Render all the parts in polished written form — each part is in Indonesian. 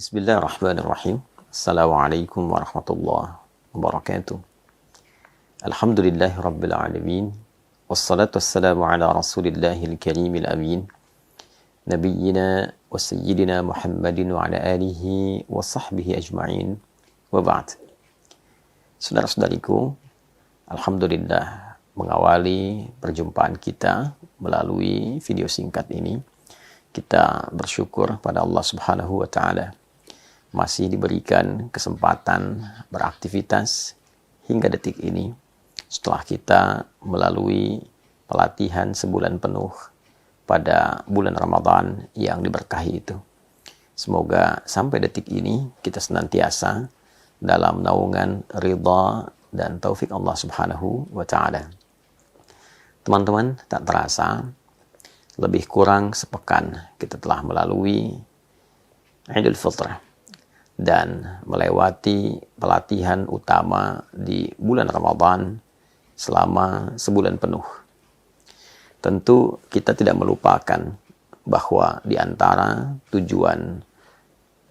Bismillahirrahmanirrahim. Assalamualaikum warahmatullahi wabarakatuh. Alhamdulillahi rabbil alamin. Wassalatu wassalamu ala rasulillahil karimil amin. Nabiyyina wa sayyidina Muhammadin wa ala alihi wa sahbihi ajma'in. Wa ba'd. Saudara-saudariku, alhamdulillah mengawali perjumpaan kita melalui video singkat ini. Kita bersyukur pada Allah Subhanahu wa taala masih diberikan kesempatan beraktivitas hingga detik ini setelah kita melalui pelatihan sebulan penuh pada bulan Ramadan yang diberkahi itu. Semoga sampai detik ini kita senantiasa dalam naungan ridha dan taufik Allah Subhanahu wa taala. Teman-teman, tak terasa lebih kurang sepekan kita telah melalui Idul Fitr dan melewati pelatihan utama di bulan Ramadan selama sebulan penuh. Tentu kita tidak melupakan bahwa di antara tujuan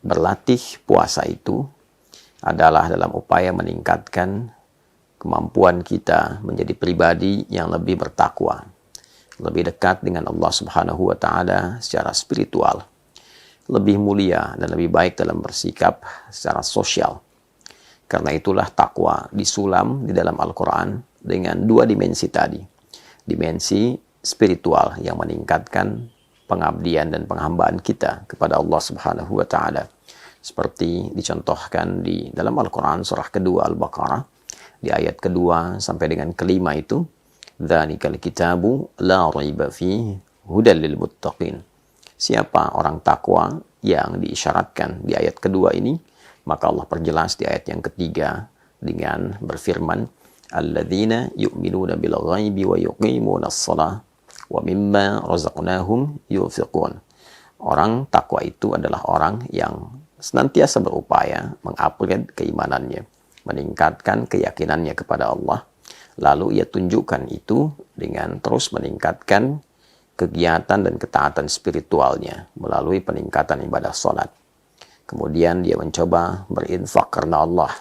berlatih puasa itu adalah dalam upaya meningkatkan kemampuan kita menjadi pribadi yang lebih bertakwa, lebih dekat dengan Allah Subhanahu wa taala secara spiritual, lebih mulia dan lebih baik dalam bersikap secara sosial. Karena itulah takwa disulam di dalam Al-Quran dengan dua dimensi tadi. Dimensi spiritual yang meningkatkan pengabdian dan penghambaan kita kepada Allah Subhanahu wa taala. Seperti dicontohkan di dalam Al-Quran surah kedua Al-Baqarah di ayat kedua sampai dengan kelima itu, "Dzalikal kitabu la raiba fihi hudal lil muttaqin." Siapa orang takwa yang diisyaratkan di ayat kedua ini, maka Allah perjelas di ayat yang ketiga dengan berfirman, "Alladzina yu'minuna bil ghaibi wa yuqimuna as-shalah wa mimma razaqnahum yunfiqun." Orang takwa itu adalah orang yang senantiasa berupaya mengupgrade keimanannya, meningkatkan keyakinannya kepada Allah, lalu ia tunjukkan itu dengan terus meningkatkan kegiatan dan ketaatan spiritualnya melalui peningkatan ibadah salat. Kemudian dia mencoba berinfak karena Allah.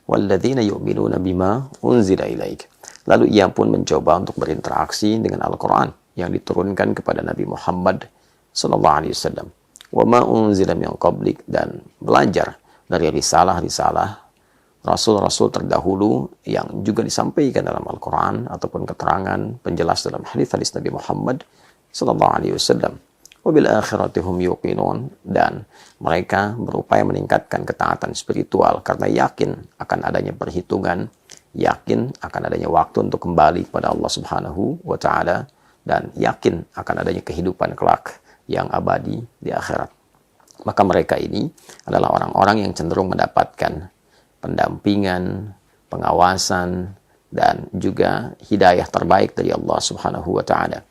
Walladzina yu'minuna bima unzila ilaik. Lalu ia pun mencoba untuk berinteraksi dengan Al-Quran yang diturunkan kepada Nabi Muhammad SAW. Wa ma unzila min qablik, dan belajar dari risalah-risalah Rasul-Rasul terdahulu yang juga disampaikan dalam Al-Quran ataupun keterangan penjelas dalam hadis-hadis Nabi Muhammad SAW. Wabil akhirati hum yuqinun, dan mereka berupaya meningkatkan ketaatan spiritual karena yakin akan adanya perhitungan, yakin akan adanya waktu untuk kembali kepada Allah Subhanahu wa taala, dan yakin akan adanya kehidupan kelak yang abadi di akhirat. Maka mereka ini adalah orang-orang yang cenderung mendapatkan pendampingan, pengawasan, dan juga hidayah terbaik dari Allah Subhanahu wa taala.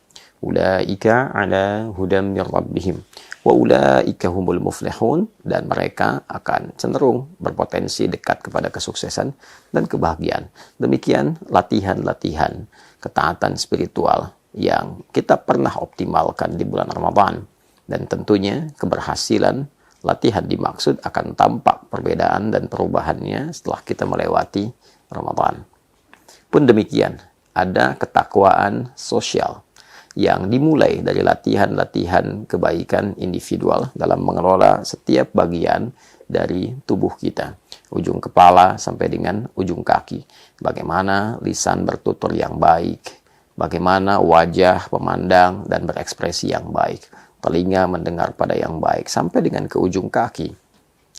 Ulaika ala hudam min rabbihim wa ulaika humul muflihun, dan mereka akan cenderung berpotensi dekat kepada kesuksesan dan kebahagiaan. Demikian latihan-latihan ketaatan spiritual yang kita pernah optimalkan di bulan Ramadan, dan tentunya keberhasilan latihan dimaksud akan tampak perbedaan dan perubahannya setelah kita melewati Ramadan. Pun demikian, ada ketakwaan sosial yang dimulai dari latihan-latihan kebaikan individual dalam mengelola setiap bagian dari tubuh kita, ujung kepala sampai dengan ujung kaki. Bagaimana lisan bertutur yang baik, bagaimana wajah memandang dan berekspresi yang baik, telinga mendengar pada yang baik, sampai dengan ke ujung kaki.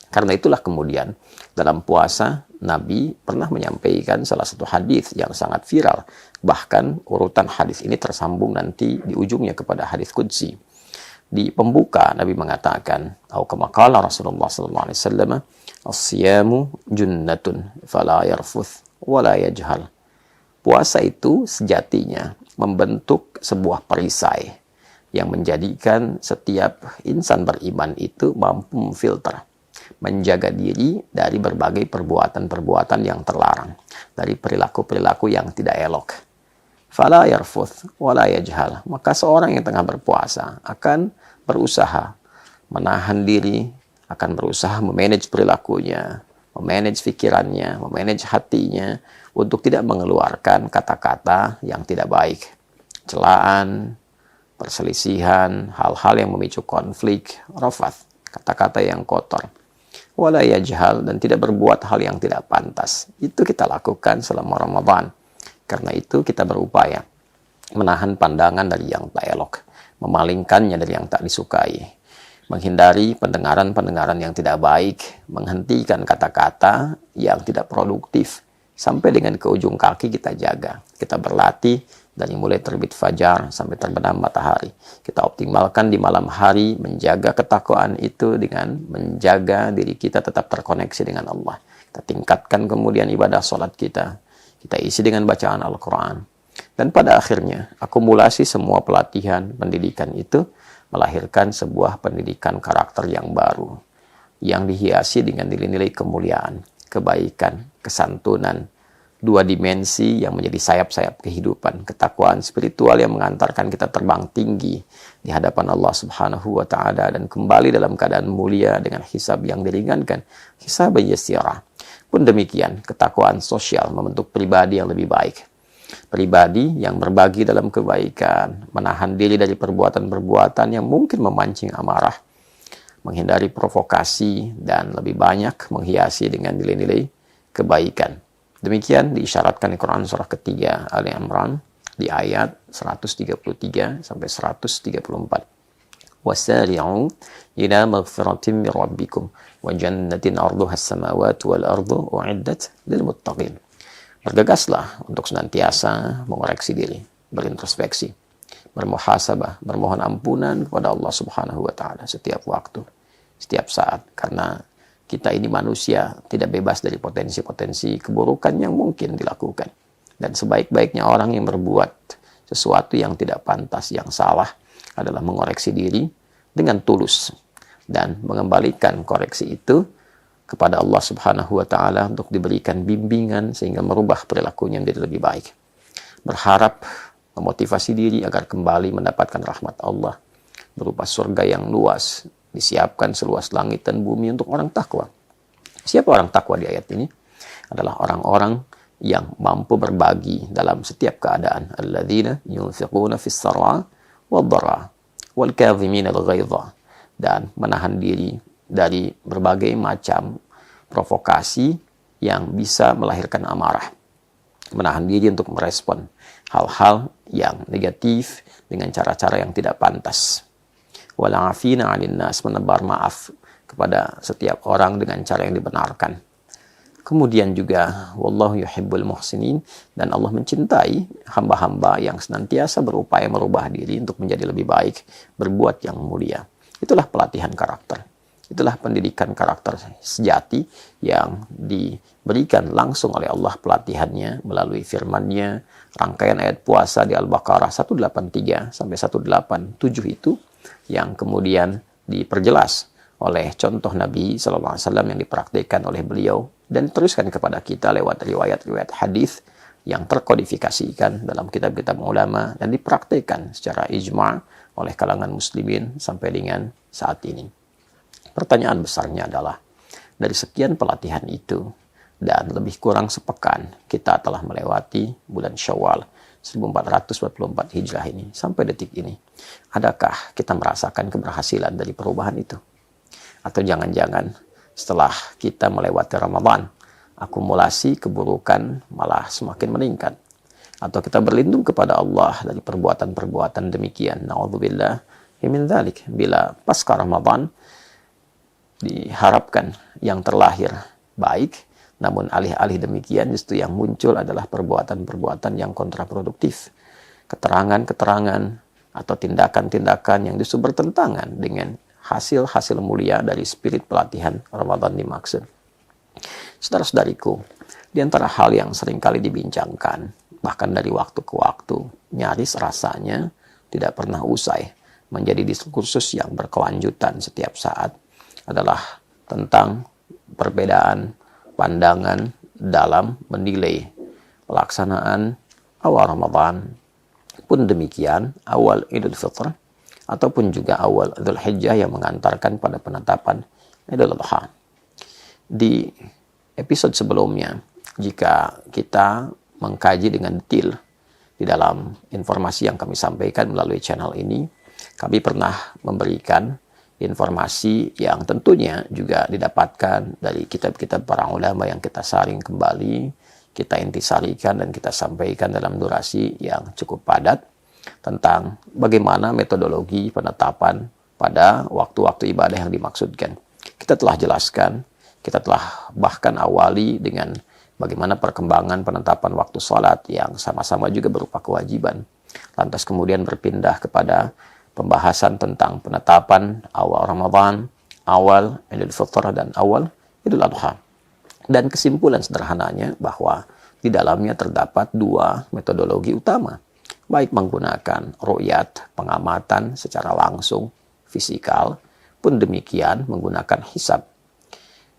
Karena itulah kemudian dalam puasa Nabi pernah menyampaikan salah satu hadis yang sangat viral. Bahkan urutan hadis ini tersambung nanti di ujungnya kepada hadis qudsi. Di pembuka Nabi mengatakan, "Au kama qala Rasulullah sallallahu alaihi wasallam, as-siyamu junnatun fala yarfuth wa la yajhal." Puasa itu sejatinya membentuk sebuah perisai yang menjadikan setiap insan beriman itu mampu memfilter, menjaga diri dari berbagai perbuatan-perbuatan yang terlarang, dari perilaku-perilaku yang tidak elok. Fala yarfuth wala yajhal. Maka seorang yang tengah berpuasa akan berusaha menahan diri akan berusaha memanage perilakunya, memanage pikirannya, memanage hatinya untuk tidak mengeluarkan kata-kata yang tidak baik. Celaan, perselisihan, hal-hal yang memicu konflik, rafath, kata-kata yang kotor. Wala yajhal, dan tidak berbuat hal yang tidak pantas. Itu kita lakukan selama Ramadan. Karena itu kita berupaya menahan pandangan dari yang tak elok, memalingkannya dari yang tak disukai, menghindari pendengaran-pendengaran yang tidak baik, menghentikan kata-kata yang tidak produktif, sampai dengan ke ujung kaki kita jaga. Kita berlatih dari mulai terbit fajar sampai terbenam matahari. Kita optimalkan di malam hari, menjaga ketakwaan itu dengan menjaga diri kita tetap terkoneksi dengan Allah. Kita tingkatkan kemudian ibadah sholat kita. Kita isi dengan bacaan Al-Quran. Dan pada akhirnya, akumulasi semua pelatihan pendidikan itu melahirkan sebuah pendidikan karakter yang baru, yang dihiasi dengan nilai-nilai kemuliaan, kebaikan, kesantunan, dua dimensi yang menjadi sayap-sayap kehidupan, ketakwaan spiritual yang mengantarkan kita terbang tinggi di hadapan Allah Subhanahu wa Ta'ala dan kembali dalam keadaan mulia dengan hisab yang diringankan, hisab yasirah. Pun demikian, ketakwaan sosial membentuk pribadi yang lebih baik, pribadi yang berbagi dalam kebaikan, menahan diri dari perbuatan-perbuatan yang mungkin memancing amarah, menghindari provokasi, dan lebih banyak menghiasi dengan nilai-nilai kebaikan. Demikian diisyaratkan di Quran surah ketiga Ali Imran di ayat 133 sampai 134. Wasari'u ila maghfiratin min rabbikum wa jannatin 'arduha as-samawati wal ardu u'iddat lil muttaqin. Bergegaslah untuk senantiasa mengoreksi diri, berintrospeksi, bermuhasabah, bermohon ampunan kepada Allah Subhanahu wa Ta'ala setiap waktu, setiap saat, karena kita ini manusia tidak bebas dari potensi-potensi keburukan yang mungkin dilakukan. Dan sebaik-baiknya orang yang berbuat sesuatu yang tidak pantas, yang salah, adalah mengoreksi diri dengan tulus dan mengembalikan koreksi itu kepada Allah Subhanahu wa Ta'ala untuk diberikan bimbingan sehingga merubah perilakunya menjadi lebih baik. Berharap, memotivasi diri agar kembali mendapatkan rahmat Allah berupa surga yang luas, disiapkan seluas langit dan bumi untuk orang takwa. Siapa orang takwa di ayat ini? Adalah orang-orang yang mampu berbagi dalam setiap keadaan. Alladzina yunfiquna fis sar'a wad-dharra wal kadhimina al-ghaidha, dan menahan diri dari berbagai macam provokasi yang bisa melahirkan amarah. Menahan diri untuk merespon hal-hal yang negatif dengan cara-cara yang tidak pantas. Wala'afina 'anil nas, menebar maaf kepada setiap orang dengan cara yang dibenarkan. Kemudian juga wallahu yuhibbul muhsinin, dan Allah mencintai hamba-hamba yang senantiasa berupaya merubah diri untuk menjadi lebih baik, berbuat yang mulia. Itulah pelatihan karakter. Itulah pendidikan karakter sejati yang diberikan langsung oleh Allah pelatihannya melalui firman-Nya, rangkaian ayat puasa di Al-Baqarah 183 sampai 187 itu yang kemudian diperjelas oleh contoh Nabi Sallallahu Alaihi Wasallam yang dipraktikkan oleh beliau dan diteruskan kepada kita lewat riwayat-riwayat hadis yang terkodifikasikan dalam kitab-kitab ulama dan dipraktikkan secara ijma' oleh kalangan muslimin sampai dengan saat ini. Pertanyaan besarnya adalah, dari sekian pelatihan itu dan lebih kurang sepekan kita telah melewati bulan Syawal 1444 Hijrah ini sampai detik ini, adakah kita merasakan keberhasilan dari perubahan itu? Atau jangan-jangan setelah kita melewati Ramadan, akumulasi keburukan malah semakin meningkat? Atau kita berlindung kepada Allah dari perbuatan-perbuatan demikian? Na'udzubillah min dzalik. Bila pasca Ramadan diharapkan yang terlahir baik, namun alih-alih demikian justru yang muncul adalah perbuatan-perbuatan yang kontraproduktif, keterangan-keterangan atau tindakan-tindakan yang justru bertentangan dengan hasil-hasil mulia dari spirit pelatihan Ramadan dimaksud. Saudara-saudariku, di antara hal yang seringkali dibincangkan, bahkan dari waktu ke waktu, nyaris rasanya tidak pernah usai menjadi diskursus yang berkelanjutan setiap saat, adalah tentang perbedaan pandangan dalam menilai pelaksanaan awal Ramadan, pun demikian awal Idul Fitr, ataupun juga awal Dzulhijjah yang mengantarkan pada penetapan Idul Adha. Di episode sebelumnya, jika kita mengkaji dengan detail di dalam informasi yang kami sampaikan melalui channel ini, kami pernah memberikan informasi yang tentunya juga didapatkan dari kitab-kitab para ulama yang kita saring kembali, kita intisarikan dan kita sampaikan dalam durasi yang cukup padat tentang bagaimana metodologi penetapan pada waktu-waktu ibadah yang dimaksudkan. Kita telah jelaskan, kita telah bahkan awali dengan bagaimana perkembangan penetapan waktu sholat yang sama-sama juga berupa kewajiban. Lantas kemudian berpindah kepada pembahasan tentang penetapan awal Ramadan, awal Idul Fitr, dan awal Idul Adha. Dan kesimpulan sederhananya bahwa di dalamnya terdapat dua metodologi utama, baik menggunakan ru'yat, pengamatan secara langsung, fisikal, pun demikian menggunakan hisab,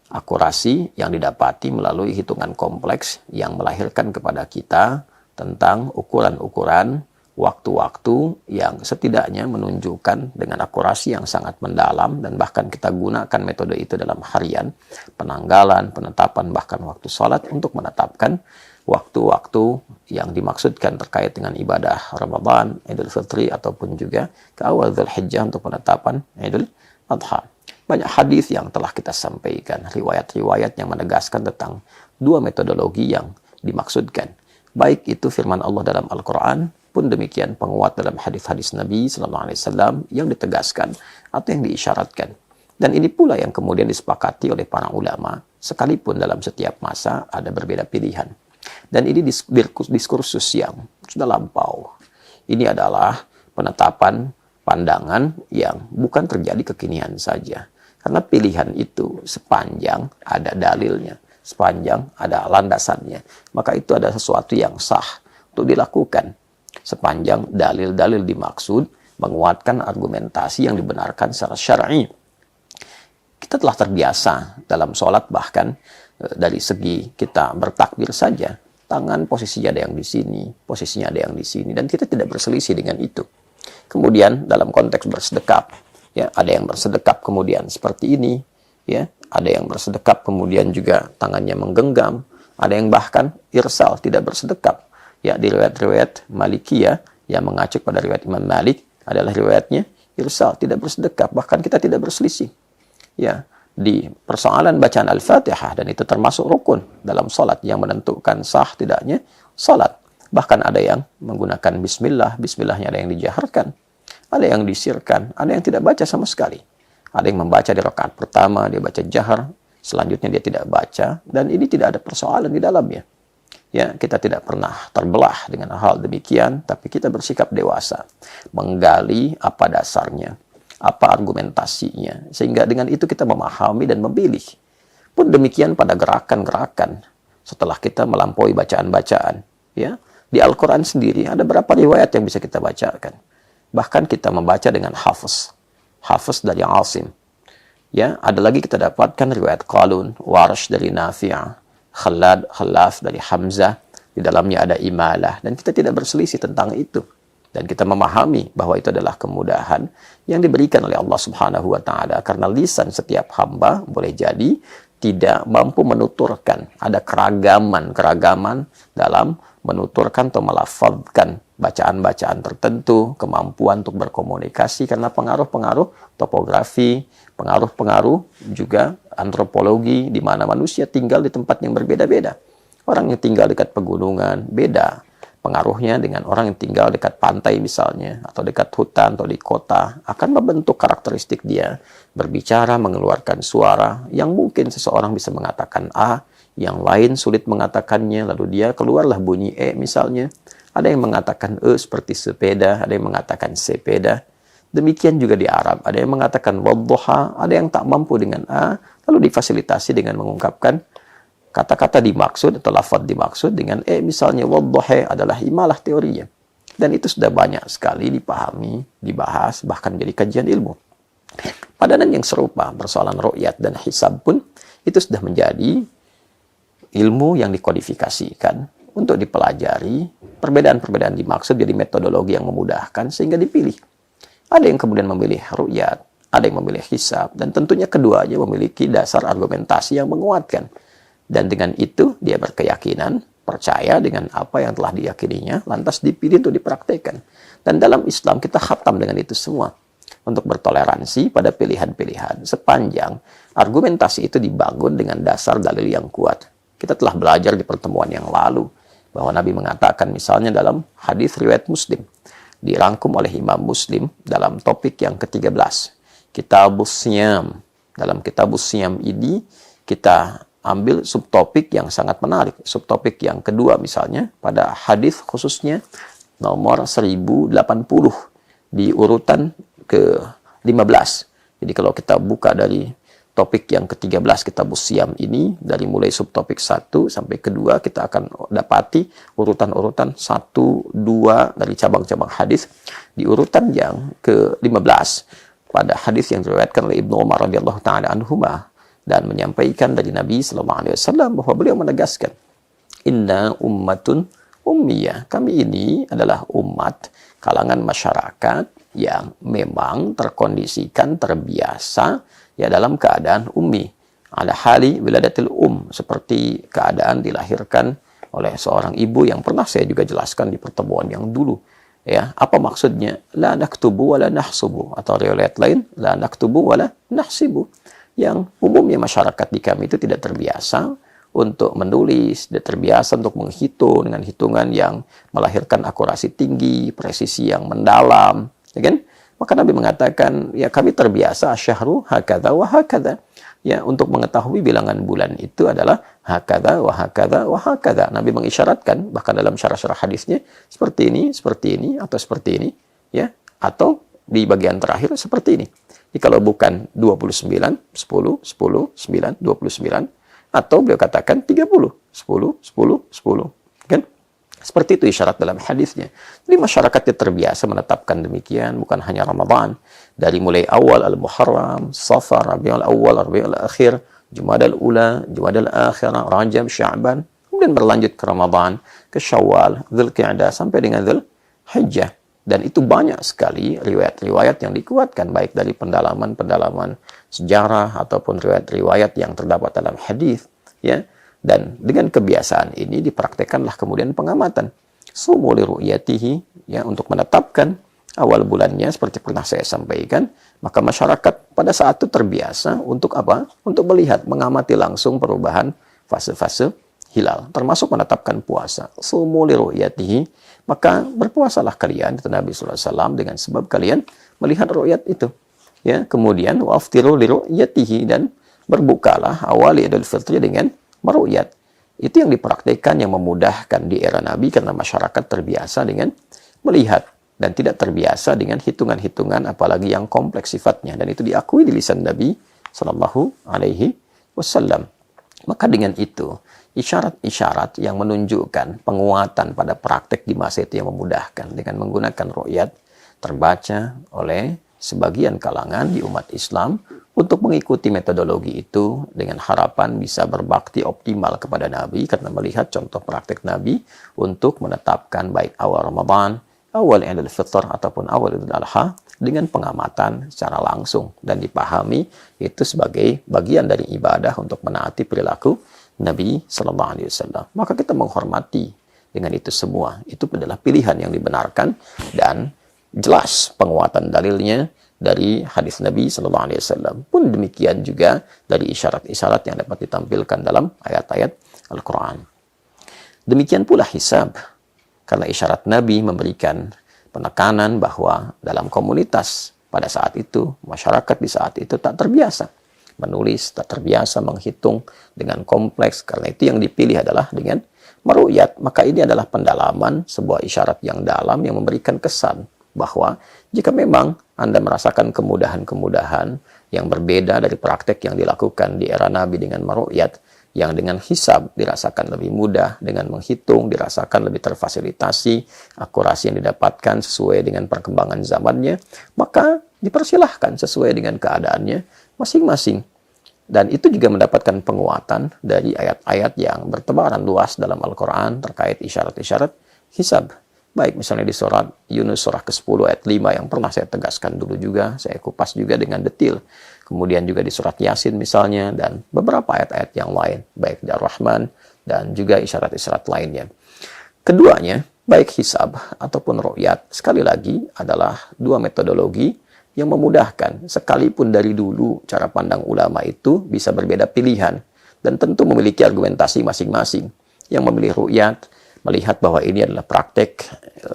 akurasi yang didapati melalui hitungan kompleks yang melahirkan kepada kita tentang ukuran-ukuran waktu-waktu yang setidaknya menunjukkan dengan akurasi yang sangat mendalam, dan bahkan kita gunakan metode itu dalam harian, penanggalan, penetapan, bahkan waktu sholat untuk menetapkan waktu-waktu yang dimaksudkan terkait dengan ibadah Ramadan, Idul Fitri, ataupun juga ke awal Dzulhijjah untuk penetapan Idul Adha. Banyak hadis yang telah kita sampaikan, riwayat-riwayat yang menegaskan tentang dua metodologi yang dimaksudkan. Baik itu firman Allah dalam Al-Quran, pun demikian penguat dalam hadis-hadis Nabi SAW yang ditegaskan atau yang diisyaratkan. Dan ini pula yang kemudian disepakati oleh para ulama, sekalipun dalam setiap masa ada berbeda pilihan. Dan ini diskursus yang sudah lampau. Ini adalah penetapan pandangan yang bukan terjadi kekinian saja. Karena pilihan itu sepanjang ada dalilnya, sepanjang ada landasannya, maka itu ada sesuatu yang sah untuk dilakukan. Sepanjang dalil-dalil dimaksud menguatkan argumentasi yang dibenarkan secara syar'i. Kita telah terbiasa dalam sholat, bahkan dari segi kita bertakbir saja, tangan posisinya ada yang di sini, posisinya ada yang di sini, dan kita tidak berselisih dengan itu. Kemudian dalam konteks bersedekap, ya, ada yang bersedekap kemudian seperti ini, ya, ada yang bersedekap kemudian juga tangannya menggenggam, ada yang bahkan irsal, tidak bersedekap. Ya, di riwayat-riwayat Malikiyah yang mengacu pada riwayat Imam Malik adalah riwayatnya irsal, tidak bersedekap, bahkan kita tidak berselisih. Ya, di persoalan bacaan Al-Fatihah, dan itu termasuk rukun dalam salat yang menentukan sah tidaknya salat. Bahkan ada yang menggunakan bismillah, bismillahnya ada yang dijaharkan, ada yang disirkan, ada yang tidak baca sama sekali. Ada yang membaca di rakaat pertama, dia baca jahar, selanjutnya dia tidak baca, dan ini tidak ada persoalan di dalamnya. Ya, kita tidak pernah terbelah dengan hal demikian, tapi kita bersikap dewasa, menggali apa dasarnya, apa argumentasinya, sehingga dengan itu kita memahami dan memilih. Pun demikian pada gerakan-gerakan setelah kita melampaui bacaan-bacaan. Ya, di Al-Quran sendiri ada berapa riwayat yang bisa kita bacakan. Bahkan kita membaca dengan hafaz dari Asim. Ya, ada lagi kita dapatkan riwayat Qalun, Warsh dari Nafi', Khalaf dari Hamzah, di dalamnya ada imalah, dan kita tidak berselisih tentang itu. Dan kita memahami bahwa itu adalah kemudahan yang diberikan oleh Allah Subhanahu wa Ta'ala, karena lisan setiap hamba boleh jadi tidak mampu menuturkan. Ada keragaman dalam menuturkan atau melafazkan bacaan-bacaan tertentu, kemampuan untuk berkomunikasi karena pengaruh-pengaruh topografi, pengaruh-pengaruh juga antropologi, di mana manusia tinggal di tempat yang berbeda-beda. Orang yang tinggal dekat pegunungan beda pengaruhnya dengan orang yang tinggal dekat pantai misalnya, atau dekat hutan, atau di kota, akan membentuk karakteristik dia berbicara, mengeluarkan suara yang mungkin seseorang bisa mengatakan A, yang lain sulit mengatakannya, lalu dia keluarlah bunyi E misalnya. Ada yang mengatakan E seperti sepeda, ada yang mengatakan sepeda. Demikian juga di Arab, ada yang mengatakan wadduha, ada yang tak mampu dengan A, lalu difasilitasi dengan mengungkapkan kata-kata dimaksud atau lafaz dimaksud dengan misalnya wadduha adalah imalah teorinya. Dan itu sudah banyak sekali dipahami, dibahas, bahkan menjadi kajian ilmu. Padanan yang serupa, persoalan ru'yat dan hisab pun, itu sudah menjadi ilmu yang dikodifikasikan untuk dipelajari. Perbedaan-perbedaan dimaksud jadi metodologi yang memudahkan sehingga dipilih. Ada yang kemudian memilih ru'yat, ada yang memilih hisab, dan tentunya keduanya memiliki dasar argumentasi yang menguatkan. Dan dengan itu dia berkeyakinan, percaya dengan apa yang telah diyakininya, lantas dipilih untuk dipraktekkan. Dan dalam Islam kita khatam dengan itu semua, untuk bertoleransi pada pilihan-pilihan sepanjang argumentasi itu dibangun dengan dasar dalil yang kuat. Kita telah belajar di pertemuan yang lalu bahwa Nabi mengatakan misalnya dalam hadis riwayat Muslim, dirangkum oleh Imam Muslim dalam topik yang ke-13, Kitabus Siyam. Dalam Kitabus Siyam ini kita ambil subtopik yang sangat menarik. Subtopik yang kedua misalnya pada hadis khususnya nomor 1080 di urutan ke-15. Jadi kalau kita buka dari topik yang ke-13 Kitabus Siyam ini, dari mulai subtopik 1 sampai kedua, kita akan dapati urutan-urutan 1, 2 dari cabang-cabang hadis. Di urutan yang ke-15 pada hadis yang diriwayatkan oleh Ibnu Umar radhiyallahu taala anhuma, dan menyampaikan dari Nabi sallallahu alaihi wasallam bahwa beliau menegaskan, inna ummatun ummiyah, kami ini adalah umat kalangan masyarakat yang memang terkondisikan, terbiasa ya dalam keadaan ummi, ala hali wiladatil seperti keadaan dilahirkan oleh seorang ibu yang pernah saya juga jelaskan di pertemuan yang dulu. Ya, apa maksudnya? La naktubu wala nahsubu, atau riwayat lain la naktubu wala nahsibu. Yang umumnya masyarakat di kami itu tidak terbiasa untuk menulis, tidak terbiasa untuk menghitung dengan hitungan yang melahirkan akurasi tinggi, presisi yang mendalam, ya kan? Maka Nabi mengatakan, ya kami terbiasa syahru hakadha wa hakadha. Ya, untuk mengetahui bilangan bulan itu adalah hakadha wa hakadha wa hakadha. Nabi mengisyaratkan bahkan dalam syarah-syarah hadisnya seperti ini, atau seperti ini, ya, atau di bagian terakhir seperti ini. Jadi kalau bukan 29, 10, 10, 9, 29, atau beliau katakan 30, 10, 10, 10. Kan? Seperti itu isyarat dalam hadisnya. Jadi masyarakatnya terbiasa menetapkan demikian, bukan hanya Ramadan. Dari mulai awal Al-Muharram, Safar, Rabiul Awal, Rabiul Akhir, Jumadal Ula, Jumadal Akhirah, Rajab, Sya'ban, kemudian berlanjut ke Ramadan, ke Syawal, Dzulqa'dah, sampai dengan Dzulhijjah. Dan itu banyak sekali riwayat-riwayat yang dikuatkan, baik dari pendalaman-pendalaman sejarah ataupun riwayat-riwayat yang terdapat dalam hadis, ya. Dan dengan kebiasaan ini dipraktekanlah kemudian pengamatan. Sumu li ru'yatihi, ya, untuk menetapkan awal bulannya seperti pernah saya sampaikan, maka masyarakat pada saat itu terbiasa untuk apa? Untuk melihat, mengamati langsung perubahan fase-fase hilal, termasuk menetapkan puasa. Sumu li ru'yatihi, maka berpuasalah kalian, itu Nabi SAW, dengan sebab kalian melihat ru'yat itu. Ya, kemudian waftiru li ru'yatihi, dan berbukalah awal Idul Fitri dengan meru'yat. Itu yang dipraktikkan, yang memudahkan di era Nabi, karena masyarakat terbiasa dengan melihat dan tidak terbiasa dengan hitungan-hitungan apalagi yang kompleks sifatnya, dan itu diakui di lisan Nabi Sallallahu Alaihi Wasallam. Maka dengan itu, isyarat-isyarat yang menunjukkan penguatan pada praktek di masa itu yang memudahkan dengan menggunakan ru'yat terbaca oleh sebagian kalangan di umat Islam untuk mengikuti metodologi itu dengan harapan bisa berbakti optimal kepada Nabi karena melihat contoh praktek Nabi untuk menetapkan baik awal Ramadan, awal Idul Fitr ataupun awal Idul Adha dengan pengamatan secara langsung dan dipahami itu sebagai bagian dari ibadah untuk menaati perilaku Nabi Sallallahu Alaihi Wasallam. Maka kita menghormati dengan itu semua. Itu adalah pilihan yang dibenarkan dan jelas penguatan dalilnya dari hadis Nabi Sallallahu Alaihi Wasallam. Pun demikian juga dari isyarat-isyarat yang dapat ditampilkan dalam ayat-ayat Al-Quran. Demikian pula hisab. Karena isyarat Nabi memberikan penekanan bahwa dalam komunitas pada saat itu, masyarakat di saat itu tak terbiasa menulis, tak terbiasa menghitung dengan kompleks. Karena itu yang dipilih adalah dengan meru'yat. Maka ini adalah pendalaman sebuah isyarat yang dalam yang memberikan kesan bahwa jika memang Anda merasakan kemudahan-kemudahan yang berbeda dari praktek yang dilakukan di era Nabi dengan meru'yat, yang dengan hisab dirasakan lebih mudah, dengan menghitung dirasakan lebih terfasilitasi, akurasi yang didapatkan sesuai dengan perkembangan zamannya, maka dipersilahkan sesuai dengan keadaannya masing-masing. Dan itu juga mendapatkan penguatan dari ayat-ayat yang bertebaran luas dalam Al-Quran terkait isyarat-isyarat hisab. Baik misalnya di surat Yunus surah ke-10 ayat 5 yang pernah saya tegaskan dulu juga, saya kupas juga dengan detil. Kemudian juga di surat Yasin misalnya, dan beberapa ayat-ayat yang lain, baik di Ar-Rahman dan juga isyarat-isyarat lainnya. Keduanya, baik hisab ataupun ru'yat, sekali lagi adalah dua metodologi yang memudahkan. Sekalipun dari dulu cara pandang ulama itu bisa berbeda pilihan dan tentu memiliki argumentasi masing-masing. Yang memilih ru'yat melihat bahwa ini adalah praktek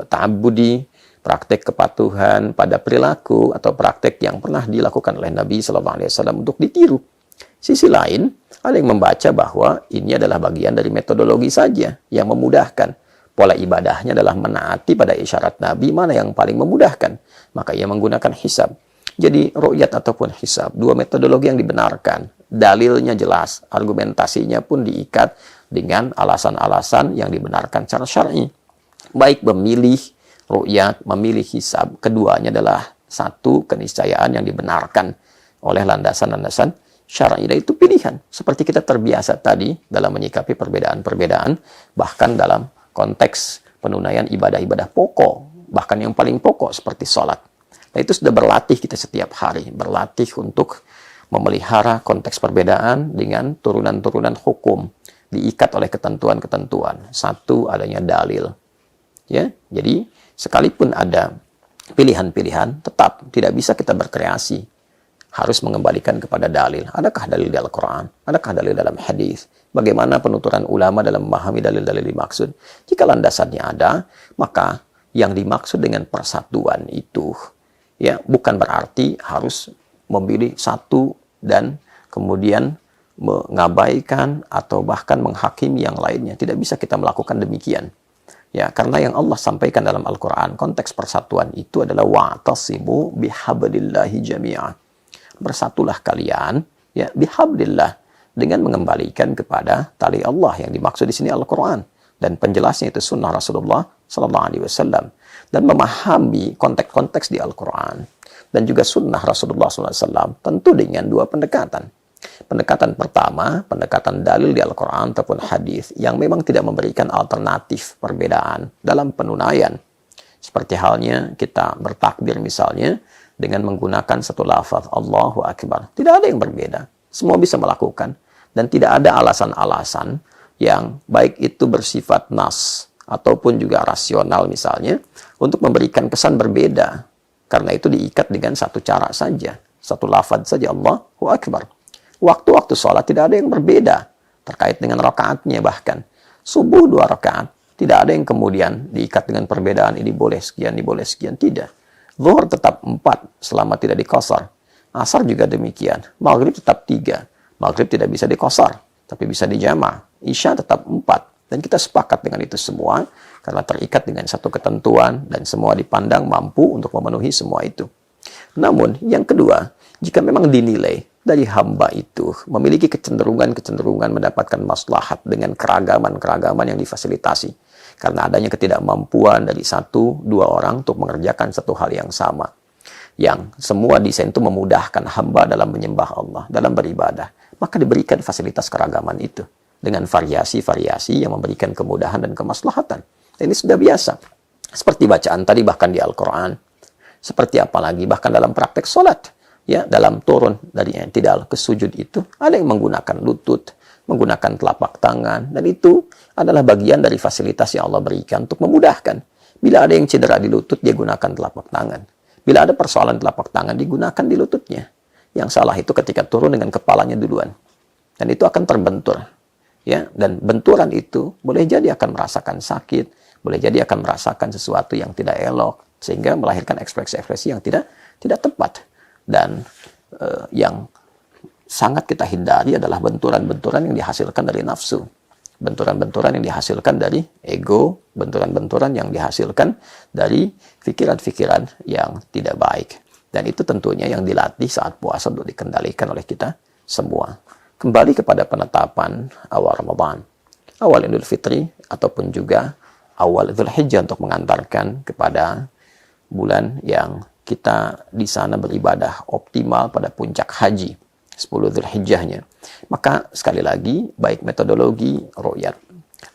ta'abbudi, praktek kepatuhan pada perilaku atau praktek yang pernah dilakukan oleh Nabi SAW untuk ditiru. Sisi lain, ada yang membaca bahwa ini adalah bagian dari metodologi saja yang memudahkan. Pola ibadahnya adalah menaati pada isyarat Nabi mana yang paling memudahkan. Maka ia menggunakan hisab. Jadi ru'yat ataupun hisab, dua metodologi yang dibenarkan. Dalilnya jelas, argumentasinya pun diikat dengan alasan-alasan yang dibenarkan secara syar'i. Baik memilih ru'yat, memilih hisab, keduanya adalah satu keniscayaan yang dibenarkan oleh landasan-landasan syar'i. Dan itu pilihan. Seperti kita terbiasa tadi dalam menyikapi perbedaan-perbedaan, bahkan dalam konteks penunaian ibadah-ibadah pokok, bahkan yang paling pokok seperti sholat. Nah, itu sudah berlatih kita setiap hari, berlatih untuk memelihara konteks perbedaan dengan turunan-turunan hukum, diikat oleh ketentuan-ketentuan. Satu, adanya dalil. Ya, jadi sekalipun ada pilihan-pilihan, tetap tidak bisa kita berkreasi. Harus mengembalikan kepada dalil. Adakah dalil di Al-Quran? Adakah dalil dalam hadis? Bagaimana penuturan ulama dalam memahami dalil-dalil dimaksud? Jika landasannya ada, maka yang dimaksud dengan persatuan itu ya bukan berarti harus memilih satu dan kemudian mengabaikan atau bahkan menghakimi yang lainnya. Tidak bisa kita melakukan demikian. Ya, karena yang Allah sampaikan dalam Al-Quran, konteks persatuan itu adalah wa'tasimu bihablillahi jami'ah. Bersatulah kalian ya bihablillah dengan mengembalikan kepada tali Allah yang dimaksud di sini Al-Quran dan penjelasnya itu sunnah Rasulullah SAW, dan memahami konteks-konteks di Al-Quran dan juga sunnah Rasulullah SAW tentu dengan dua pendekatan. Pendekatan pertama, pendekatan dalil di Al-Quran ataupun hadis yang memang tidak memberikan alternatif perbedaan dalam penunaian. Seperti halnya kita bertakbir misalnya dengan menggunakan satu lafaz Allahu Akbar. Tidak ada yang berbeda. Semua bisa melakukan. Dan tidak ada alasan-alasan yang baik itu bersifat nas ataupun juga rasional misalnya untuk memberikan kesan berbeda. Karena itu diikat dengan satu cara saja. Satu lafaz saja Allahu Akbar. Waktu-waktu sholat tidak ada yang berbeda. Terkait dengan rakaatnya bahkan. Subuh 2 rakaat. Tidak ada yang kemudian diikat dengan perbedaan ini boleh sekian, ini boleh sekian. Tidak. Zuhur tetap 4 selama tidak dikosor. Asar juga demikian. Maghrib tetap 3. Maghrib tidak bisa dikosor, tapi bisa dijama'. Isya tetap 4. Dan kita sepakat dengan itu semua, karena terikat dengan satu ketentuan, dan semua dipandang mampu untuk memenuhi semua itu. Namun, yang kedua, jika memang dinilai dari hamba itu memiliki kecenderungan-kecenderungan mendapatkan maslahat dengan keragaman-keragaman yang difasilitasi, karena adanya ketidakmampuan dari 1-2 orang untuk mengerjakan satu hal yang sama. Yang semua desain itu memudahkan hamba dalam menyembah Allah, dalam beribadah. Maka diberikan fasilitas keragaman itu. Dengan variasi-variasi yang memberikan kemudahan dan kemaslahatan. Ini sudah biasa. Seperti bacaan tadi bahkan di Al-Quran. Seperti apalagi bahkan dalam praktek sholat. Ya, dalam turun dari i'tidal ke sujud itu, ada yang menggunakan lutut, menggunakan telapak tangan, dan itu adalah bagian dari fasilitas yang Allah berikan untuk memudahkan. Bila ada yang cedera di lutut, dia gunakan telapak tangan. Bila ada persoalan telapak tangan, digunakan di lututnya. Yang salah itu ketika turun dengan kepalanya duluan. Dan itu akan terbentur. Ya, dan benturan itu boleh jadi akan merasakan sakit, boleh jadi akan merasakan sesuatu yang tidak elok, sehingga melahirkan ekspresi-ekspresi yang tidak tepat. Dan yang sangat kita hindari adalah benturan-benturan yang dihasilkan dari nafsu. Benturan-benturan yang dihasilkan dari ego, benturan-benturan yang dihasilkan dari pikiran-pikiran yang tidak baik. Dan itu tentunya yang dilatih saat puasa untuk dikendalikan oleh kita semua. Kembali kepada penetapan awal Ramadan, awal Idul Fitri, ataupun juga awal Dzul Hijjah untuk mengantarkan kepada bulan yang kita di sana beribadah optimal pada puncak haji 10 Dzulhijjahnya. Maka sekali lagi baik metodologi ru'yat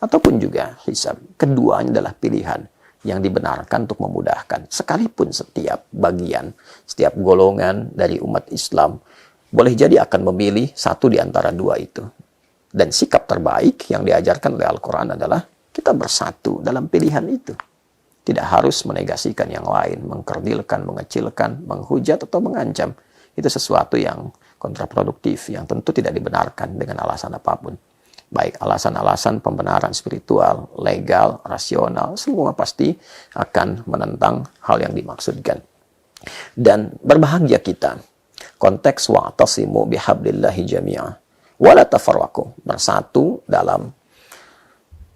ataupun juga hisab, keduanya adalah pilihan yang dibenarkan untuk memudahkan. Sekalipun setiap bagian, setiap golongan dari umat Islam boleh jadi akan memilih satu di antara dua itu. Dan sikap terbaik yang diajarkan oleh Al-Quran adalah kita bersatu dalam pilihan itu. Tidak harus menegasikan yang lain, mengkerdilkan, mengecilkan, menghujat, atau mengancam. Itu sesuatu yang kontraproduktif, yang tentu tidak dibenarkan dengan alasan apapun. Baik alasan-alasan pembenaran spiritual, legal, rasional, semua pasti akan menentang hal yang dimaksudkan. Dan berbahagia kita, konteks wa'tasimu bihablillahi jami'ah, wala tafarraqu, bersatu dalam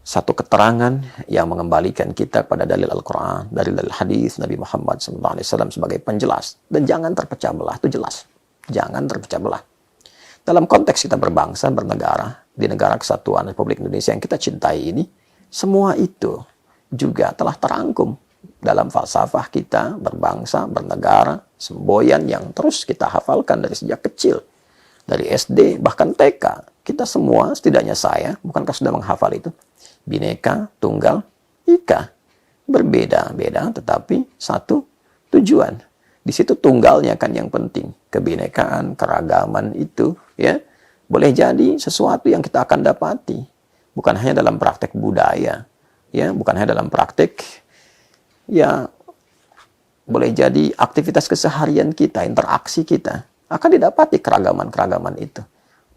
satu keterangan yang mengembalikan kita pada dalil Al-Quran, dari dalil hadis Nabi Muhammad SAW sebagai penjelas. Dan jangan terpecah belah, itu jelas. Jangan terpecah belah. Dalam konteks kita berbangsa, bernegara, di negara kesatuan Republik Indonesia yang kita cintai ini, semua itu juga telah terangkum dalam falsafah kita berbangsa, bernegara, semboyan yang terus kita hafalkan dari sejak kecil. Dari SD, bahkan TK, kita semua, setidaknya saya, bukankah sudah menghafal itu? Bhinneka, Tunggal, Ika. Berbeda-beda, tetapi satu tujuan. Di situ tunggalnya kan yang penting. Kebinekaan, keragaman itu, ya, boleh jadi sesuatu yang kita akan dapati. Bukan hanya dalam praktek budaya, ya, bukan hanya dalam praktek, ya, boleh jadi aktivitas keseharian kita, interaksi kita, akan didapati keragaman-keragaman itu.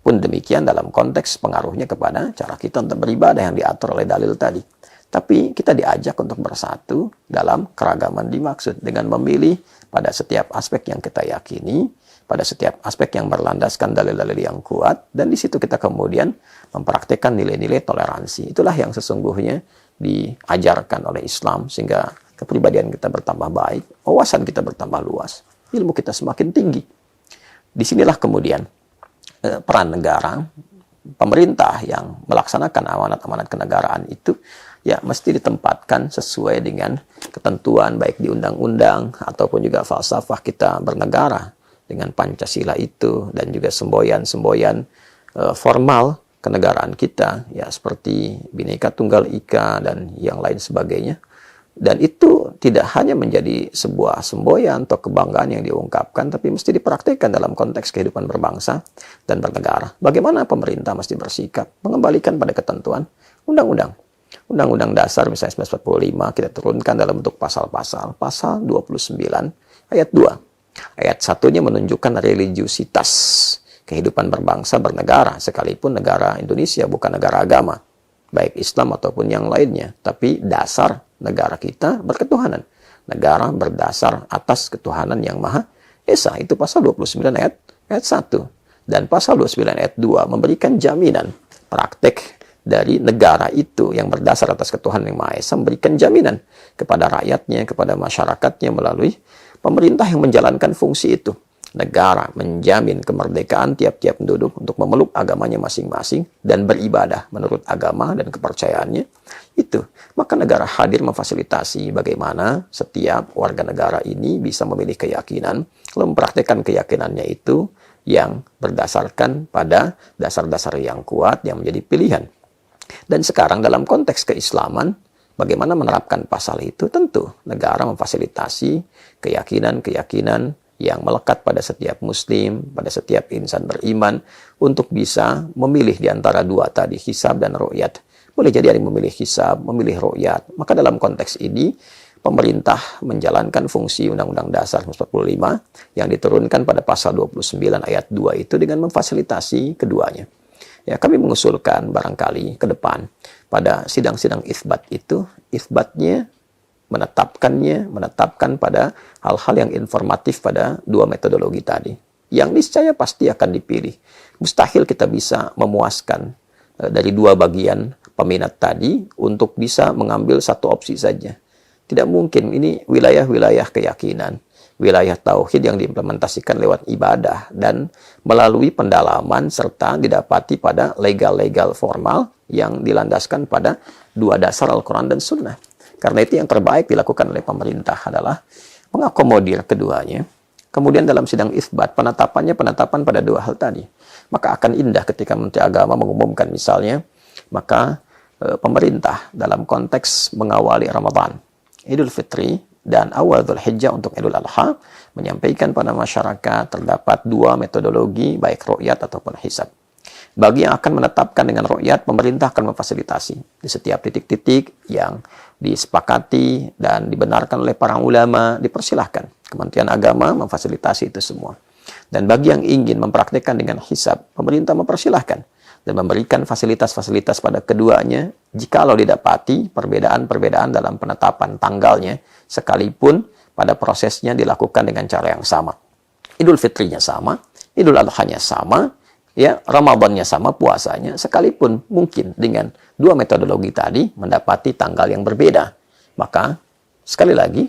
Pun demikian dalam konteks pengaruhnya kepada cara kita untuk beribadah yang diatur oleh dalil tadi. Tapi kita diajak untuk bersatu dalam keragaman dimaksud dengan memilih pada setiap aspek yang kita yakini, pada setiap aspek yang berlandaskan dalil-dalil yang kuat, dan di situ kita kemudian mempraktikkan nilai-nilai toleransi. Itulah yang sesungguhnya diajarkan oleh Islam, sehingga kepribadian kita bertambah baik, wawasan kita bertambah luas, ilmu kita semakin tinggi. Disinilah kemudian peran negara, pemerintah yang melaksanakan amanat-amanat kenegaraan itu ya mesti ditempatkan sesuai dengan ketentuan baik di undang-undang ataupun juga falsafah kita bernegara dengan Pancasila itu, dan juga semboyan-semboyan formal kenegaraan kita ya seperti Bhinneka Tunggal Ika dan yang lain sebagainya. Dan itu tidak hanya menjadi sebuah semboyan atau kebanggaan yang diungkapkan, tapi mesti dipraktikkan dalam konteks kehidupan berbangsa dan bernegara. Bagaimana pemerintah mesti bersikap, mengembalikan pada ketentuan undang-undang. Undang-undang dasar misalnya 1945 kita turunkan dalam bentuk pasal-pasal. Pasal 29 ayat 2. Ayat 1-nya menunjukkan religiusitas kehidupan berbangsa bernegara, sekalipun negara Indonesia bukan negara agama, baik Islam ataupun yang lainnya, tapi dasar negara kita berketuhanan. Negara berdasar atas ketuhanan yang Maha Esa. Itu pasal 29 ayat 1. Dan pasal 29 ayat 2 memberikan jaminan praktek dari negara itu yang berdasar atas ketuhanan yang Maha Esa, memberikan jaminan kepada rakyatnya, kepada masyarakatnya melalui pemerintah yang menjalankan fungsi itu. Negara menjamin kemerdekaan tiap-tiap penduduk untuk memeluk agamanya masing-masing dan beribadah menurut agama dan kepercayaannya itu. Maka negara hadir memfasilitasi bagaimana setiap warga negara ini bisa memilih keyakinan, lalu mempraktikkan keyakinannya itu yang berdasarkan pada dasar-dasar yang kuat yang menjadi pilihan. Dan sekarang dalam konteks keislaman, bagaimana menerapkan pasal itu? Tentu negara memfasilitasi keyakinan-keyakinan yang melekat pada setiap muslim, pada setiap insan beriman, untuk bisa memilih di antara dua tadi, hisab dan ru'yat. Boleh jadi ada yang memilih hisab, memilih ru'yat. Maka dalam konteks ini, pemerintah menjalankan fungsi Undang-Undang Dasar 1945 yang diturunkan pada pasal 29 ayat 2 itu dengan memfasilitasi keduanya. Ya, kami mengusulkan barangkali ke depan pada sidang-sidang itsbat itu, itsbatnya menetapkan pada hal-hal yang informatif pada dua metodologi tadi. Yang niscaya pasti akan dipilih. Mustahil kita bisa memuaskan dari dua bagian peminat tadi untuk bisa mengambil satu opsi saja. Tidak mungkin, ini wilayah-wilayah keyakinan, wilayah tauhid yang diimplementasikan lewat ibadah dan melalui pendalaman serta didapati pada legal-legal formal yang dilandaskan pada dua dasar Al-Quran dan Sunnah. Karena itu yang terbaik dilakukan oleh pemerintah adalah mengakomodir keduanya. Kemudian dalam sidang itsbat, penetapan pada dua hal tadi. Maka akan indah ketika Menteri Agama mengumumkan misalnya, maka pemerintah dalam konteks mengawali Ramadan Idul Fitri dan awal Dzulhijjah untuk Idul Adha, menyampaikan pada masyarakat terdapat dua metodologi, baik ru'yat ataupun hisab. Bagi yang akan menetapkan dengan ru'yat, pemerintah akan memfasilitasi di setiap titik-titik yang disepakati dan dibenarkan oleh para ulama, dipersilahkan. Kementerian Agama memfasilitasi itu semua. Dan bagi yang ingin mempraktikkan dengan hisab, pemerintah mempersilahkan dan memberikan fasilitas-fasilitas pada keduanya jikalau didapati perbedaan-perbedaan dalam penetapan tanggalnya, sekalipun pada prosesnya dilakukan dengan cara yang sama. Idul Fitrinya sama, Idul Adhanya sama, ya, Ramadannya sama, puasanya, sekalipun mungkin dengan dua metodologi tadi mendapati tanggal yang berbeda. Maka, sekali lagi,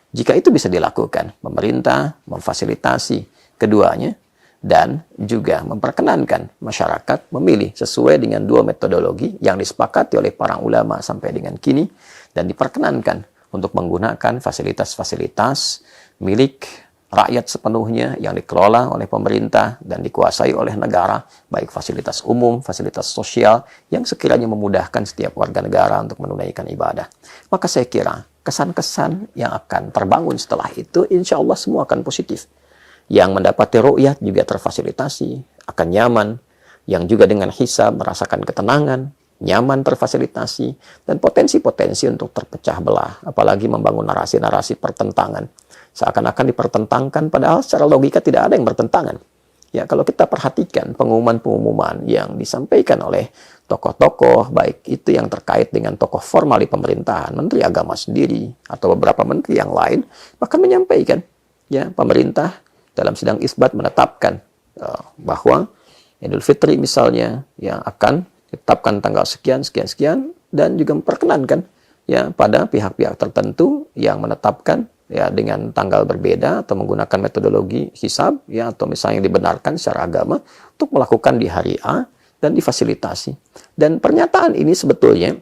jika itu bisa dilakukan, pemerintah memfasilitasi keduanya dan juga memperkenankan masyarakat memilih sesuai dengan dua metodologi yang disepakati oleh para ulama sampai dengan kini, dan diperkenankan untuk menggunakan fasilitas-fasilitas milik rakyat sepenuhnya yang dikelola oleh pemerintah dan dikuasai oleh negara, baik fasilitas umum, fasilitas sosial yang sekiranya memudahkan setiap warga negara untuk menunaikan ibadah. Maka saya kira kesan-kesan yang akan terbangun setelah itu insya Allah semua akan positif. Yang mendapati ru'yat juga terfasilitasi, akan nyaman. Yang juga dengan hisab merasakan ketenangan, nyaman, terfasilitasi, dan potensi-potensi untuk terpecah belah, apalagi membangun narasi-narasi pertentangan. Seakan-akan dipertentangkan, padahal secara logika tidak ada yang bertentangan. Ya, kalau kita perhatikan pengumuman-pengumuman yang disampaikan oleh tokoh-tokoh, baik itu yang terkait dengan tokoh formal di pemerintahan, Menteri Agama sendiri, atau beberapa menteri yang lain, bahkan menyampaikan, ya, pemerintah dalam sidang isbat menetapkan bahwa Idul Fitri misalnya yang akan ditetapkan tanggal sekian, sekian, sekian, dan juga memperkenankan ya pada pihak-pihak tertentu yang menetapkan ya dengan tanggal berbeda atau menggunakan metodologi hisab ya, atau misalnya yang dibenarkan secara agama untuk melakukan di hari A dan difasilitasi. Dan pernyataan ini sebetulnya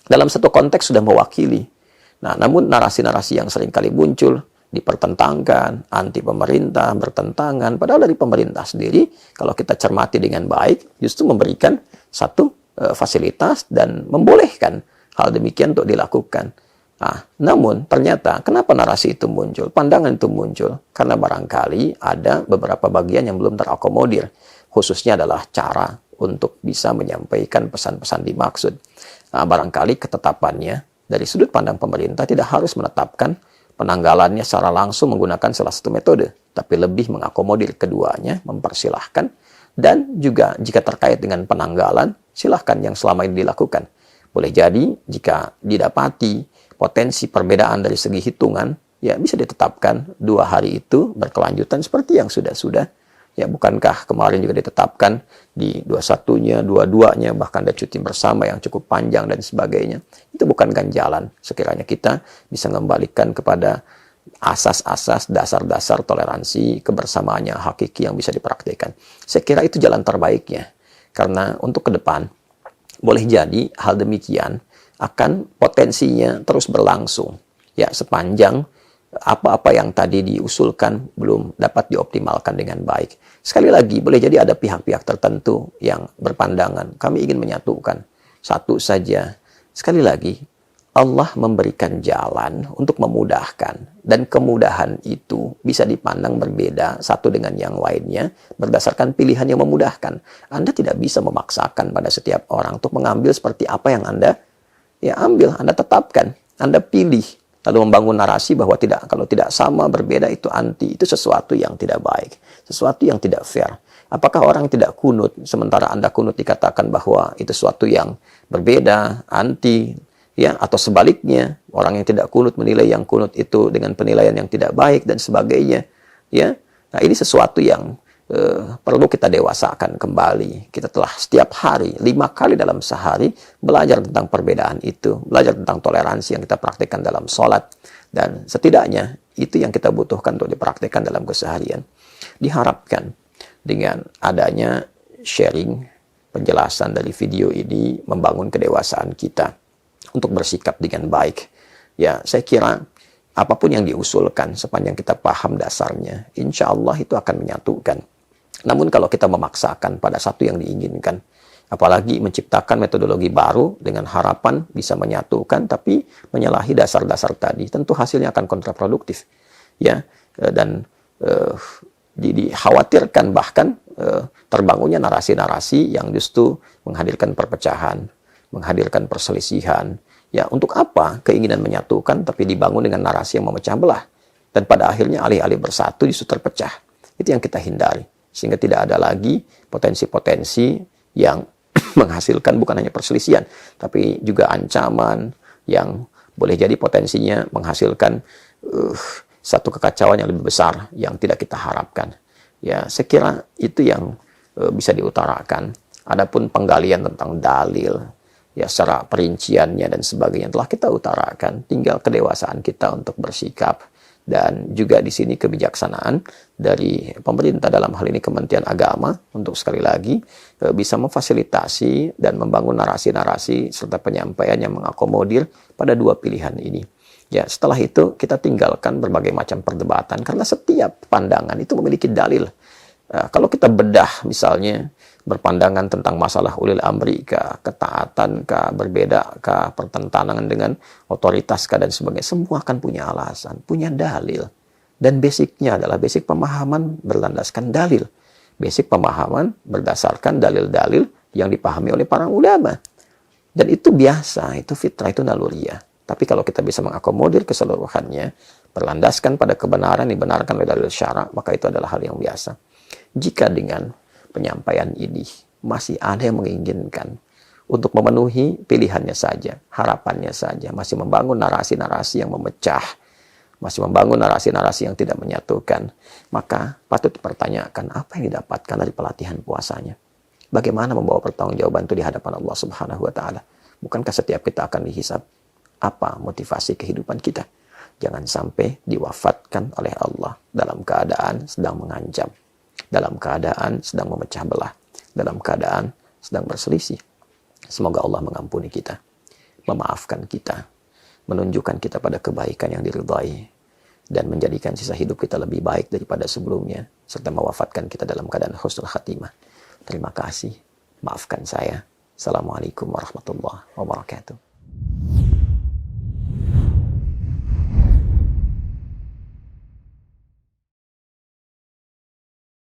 dalam satu konteks sudah mewakili. Nah, namun narasi-narasi yang seringkali muncul dipertentangkan, anti pemerintah, bertentangan, padahal dari pemerintah sendiri kalau kita cermati dengan baik justru memberikan satu fasilitas dan membolehkan hal demikian untuk dilakukan. Nah, namun ternyata kenapa narasi itu muncul, pandangan itu muncul? Karena barangkali ada beberapa bagian yang belum terakomodir, khususnya adalah cara untuk bisa menyampaikan pesan-pesan dimaksud. Nah, barangkali ketetapannya dari sudut pandang pemerintah tidak harus menetapkan penanggalannya secara langsung menggunakan salah satu metode, tapi lebih mengakomodir keduanya, mempersilahkan, dan juga jika terkait dengan penanggalan, silahkan yang selama ini dilakukan. Boleh jadi jika didapati potensi perbedaan dari segi hitungan, ya bisa ditetapkan 2 hari itu berkelanjutan seperti yang sudah-sudah. Ya, bukankah kemarin juga ditetapkan di 21-nya, 22-nya, bahkan ada cuti bersama yang cukup panjang dan sebagainya. Itu bukan jalan. Sekiranya kita bisa mengembalikan kepada asas-asas, dasar-dasar toleransi, kebersamaannya hakiki yang bisa dipraktikkan. Saya kira itu jalan terbaiknya. Karena untuk ke depan, boleh jadi hal demikian akan potensinya terus berlangsung. Ya, sepanjang apa-apa yang tadi diusulkan belum dapat dioptimalkan dengan baik. Sekali lagi, boleh jadi ada pihak-pihak tertentu yang berpandangan, kami ingin menyatukan satu saja. Sekali lagi, Allah memberikan jalan untuk memudahkan. Dan kemudahan itu bisa dipandang berbeda satu dengan yang lainnya berdasarkan pilihan yang memudahkan. Anda tidak bisa memaksakan pada setiap orang untuk mengambil seperti apa yang Anda ya ambil, Anda tetapkan, Anda pilih. Lalu membangun narasi bahwa kalau tidak sama, berbeda itu anti. Itu sesuatu yang tidak baik. Sesuatu yang tidak fair. Apakah orang tidak kunut, sementara Anda kunut dikatakan bahwa itu sesuatu yang berbeda, anti, ya, atau sebaliknya, orang yang tidak kunut menilai yang kunut itu dengan penilaian yang tidak baik, dan sebagainya. Ya. Nah, ini sesuatu yang perlu kita dewasakan kembali. Kita telah setiap hari, 5 kali dalam sehari, belajar tentang perbedaan itu, belajar tentang toleransi yang kita praktikkan dalam sholat, dan setidaknya itu yang kita butuhkan untuk dipraktikkan dalam keseharian. Diharapkan dengan adanya sharing, penjelasan dari video ini, membangun kedewasaan kita untuk bersikap dengan baik. Ya, saya kira apapun yang diusulkan, sepanjang kita paham dasarnya, insya Allah itu akan menyatukan. Namun kalau kita memaksakan pada satu yang diinginkan, Apalagi menciptakan metodologi baru dengan harapan bisa menyatukan, tapi menyalahi dasar-dasar tadi, tentu hasilnya akan kontraproduktif. Ya, dan dikhawatirkan bahkan terbangunnya narasi-narasi yang justru menghadirkan perpecahan, menghadirkan perselisihan. Ya, untuk apa keinginan menyatukan tapi dibangun dengan narasi yang memecah belah? Dan pada akhirnya alih-alih bersatu justru terpecah. Itu yang kita hindari. Sehingga tidak ada lagi potensi-potensi yang menghasilkan bukan hanya perselisihan, tapi juga ancaman yang boleh jadi potensinya menghasilkan satu kekacauan yang lebih besar yang tidak kita harapkan. Ya, saya kira itu yang bisa diutarakan. Adapun penggalian tentang dalil, ya secara perinciannya dan sebagainya telah kita utarakan. Tinggal kedewasaan kita untuk bersikap. Dan juga di sini kebijaksanaan dari pemerintah, dalam hal ini Kementerian Agama, untuk sekali lagi bisa memfasilitasi dan membangun narasi-narasi serta penyampaian yang mengakomodir pada dua pilihan ini. Ya, setelah itu kita tinggalkan berbagai macam perdebatan karena setiap pandangan itu memiliki dalil. Kalau kita bedah misalnya berpandangan tentang masalah ulil amri kah, ketaatan kah, berbeda kah, pertentangan dengan otoritas kah, dan sebagainya, semua akan punya alasan, punya dalil. Dan basicnya adalah basic pemahaman berlandaskan dalil. Basic pemahaman berdasarkan dalil-dalil yang dipahami oleh para ulama. Dan itu biasa, itu fitrah, itu naluriah. Tapi kalau kita bisa mengakomodir keseluruhannya, berlandaskan pada kebenaran yang dibenarkan oleh dalil syara, maka itu adalah hal yang biasa. Jika dengan penyampaian ini masih ada yang menginginkan untuk memenuhi pilihannya saja, harapannya saja, masih membangun narasi-narasi yang memecah, masih membangun narasi-narasi yang tidak menyatukan, maka patut dipertanyakan apa yang didapatkan dari pelatihan puasanya. Bagaimana membawa pertanggungjawaban itu di hadapan Allah Subhanahu wa Ta'ala? Bukankah setiap kita akan dihisab? Apa motivasi kehidupan kita? Jangan sampai diwafatkan oleh Allah dalam keadaan sedang mengancam, dalam keadaan sedang memecah belah, dalam keadaan sedang berselisih. Semoga Allah mengampuni kita, memaafkan kita, menunjukkan kita pada kebaikan yang diridhai, dan menjadikan sisa hidup kita lebih baik daripada sebelumnya, serta mewafatkan kita dalam keadaan husnul khatimah. Terima kasih. Maafkan saya. Assalamualaikum warahmatullahi wabarakatuh.